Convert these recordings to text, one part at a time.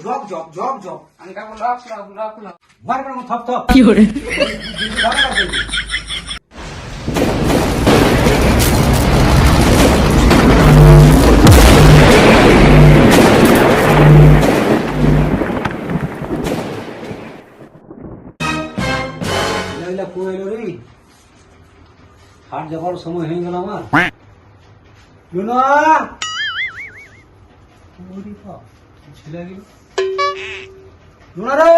Job job job job আমি খাবো lock lock lock lock. মার করে থপ থপ কি করে লাইলা কইলো রে হাট যাবার সময় হয়ে গেল আমার লুনা ওরে বাপ ছেলে গেল লুনা রে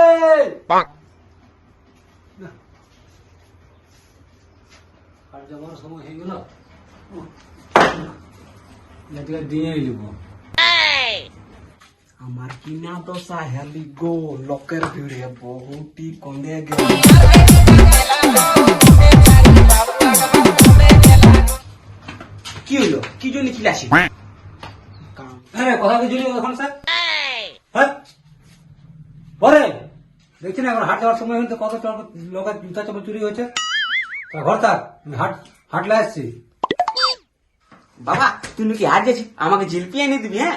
না, হাট যাবার সময় হয়ে গেল এটা দিয়ে নিব আমার কিনা দশা হেলি গো লোকের ভিড়ে বহুটি কন্দে গেল কি হইলো কি জন্য কি আসি হ্যাঁ কথা কি জন্য এখন স্যার হ্যাঁ বলে দেখছি না এখন হাট যাওয়ার সময় হইতে কত লোকের জুতা চাপড় চুরি হয়েছে ঘর থাক হাট হাটলে আসছি বাবা তুই নাকি হাট যাচ্ছিস আমাকে জিলপি এনে দিবি হ্যাঁ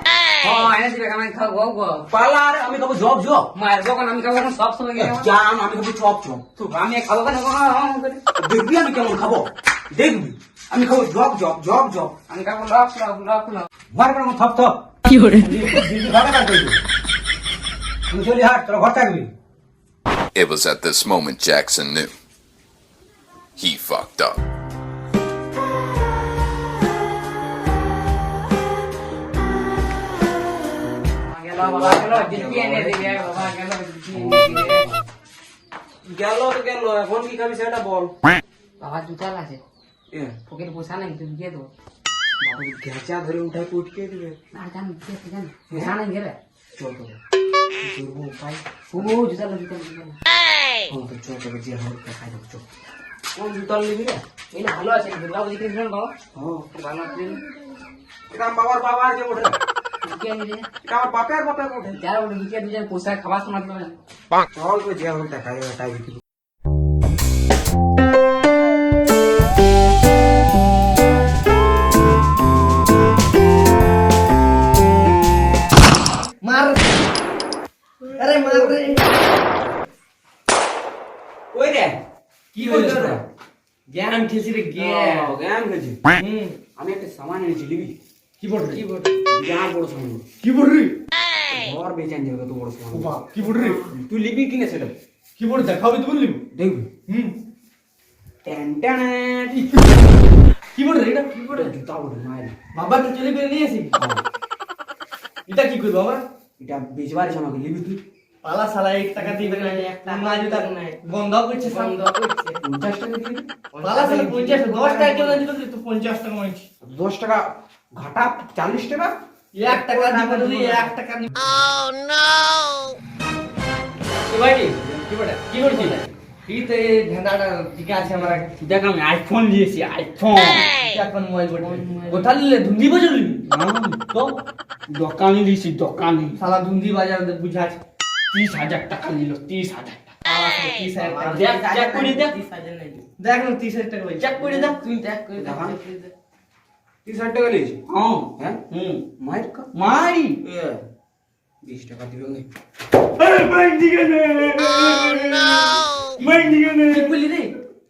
এনে দিবে আমি খাবো গো। পালা আর আমি খাবো জব জব মায়ের দোকান আমি খাবো এখন সব সময় গেলে জান আমি খাবো চপ চপ তো আমি খাবো কেন দেখবি আমি কেমন খাবো দেখবি আমি খাবো জব জব জব জব আমি খাবো লক লক লক লক। মার করে থপ থপ কি করে তুই চলি হাট তোরা ঘর থাকবি It was at this moment Jackson knew. He fucked up. গেল বাবা গেল জিলিপি এনে দিবে বাবা গেল জিলিপি এনে দিবে। গেল তো গেল এখন কি খাবি সেটা বল বাবা জুতা আছে পকেট পয়সা নাই তুই দিয়ে দেবো বাবু ঘেঁচা ধরে উঠায় উঠকে দিবে না জান জান পয়সা নাই গেলে চল তো করবো উপায় ও জুতা লো জুতা লো। তো চল তোকে যে হাল খাই দেবো চল কোন জুতাল নিবি রে এই না ভালো আছে দুর্গা পুজো কিনছিলেন বাবা হ্যাঁ ভালো আছে এটা বাবার বাবার যে ওঠে কি আনি রে এটা আমার বাপের বাপের ওঠে যারা বলে কি দুজন পয়সা খাবার সময় দেবেন চল তো যে হাল দেখা যাবে তাই দিবি মার আরে মার রে ওই রে কি হইলো রে জ্ঞান খেছি রে জ্ঞান জ্ঞান গেছি হুম আমি একটা সামান এনেছি নিবি কি বল কি বল জ্ঞান বড় সামান কি বল রে ঘর বেচান যাবে তো বড় সামান কি বল রে তুই লিবি কিনে সেটা কি বল দেখাবি তো বললি দেখবি হুম টেন টেন কি বল রে এটা কি বল জুতা বড় মায়ের বাবা তো চলে বেরিয়ে নিয়েছি এটা কি করব বাবা এটা বেচবার আছে আমাকে লিবি তুই পালা সালা 1 টাকা দিবে না 1 টাকা না দিতা নাই বন্ধ করছে বন্ধ করছে 50 টাকা দিয়ে দিবি পালা সালা 50 10 টাকা কেন দিত তুই 50 টাকা মাইছি 10 টাকা ঘাটা 40 টাকা 1 টাকা দিবে তুই 1 টাকা নি Oh no ভাই কি বড় কি করছিস কি তো এই ধাঁধাটা ঠিক আছে আমার দেখ আমি আইফোন নিয়েছি আইফোন এখন মোবাইল বটে কোথা নিলে ধুন্দি বাজার নিবি তো দোকানে দিছি দোকানে সালা ধুন্দি বাজার বুঝাছ 30,000 টাকা নিল 30,000 টাকা 30,000 টাকা দেখ চেক করে দেখ 30,000 নাই দেখ না 30,000 টাকা ভাই চেক করে দেখ তুই চেক করে দেখ 30 টাকা লিয়েছি হ্যাঁ হ্যাঁ হুম মাইর কা মারি 20 টাকা দিবে না আরে ভাই দিকে নে ভাই দিকে নে কি বলি রে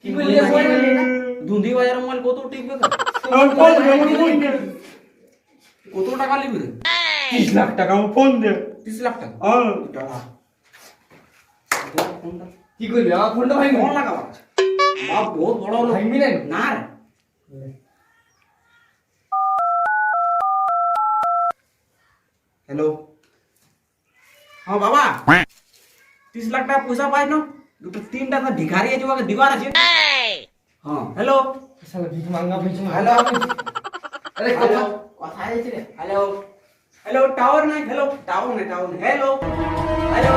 কি বলি রে দুন্দি বাজার মোবাইল কত টিকবে আমার ফোন দে কত টাকা লিবি রে 30 লাখ টাকা আমার ফোন দে 30 লাখ টাকা হ্যাঁ টাকা ফোনটা কি করবি আমার ফোনটা ভাই ফোন লাগাবা বাপ বহুত বড় হলো ভাঙবি না না রে হ্যালো হ্যাঁ বাবা 30 লাখ টাকা পয়সা পাই না দুটো তিনটা তো ভিখারি আছে ওকে দিবার আছে হ্যাঁ হ্যালো শালা ভিখ মাঙ্গা ভিখ হ্যালো আরে কথা কথা আছে রে হ্যালো হ্যালো টাওয়ার নাই হ্যালো টাওয়ার নাই হ্যালো হ্যালো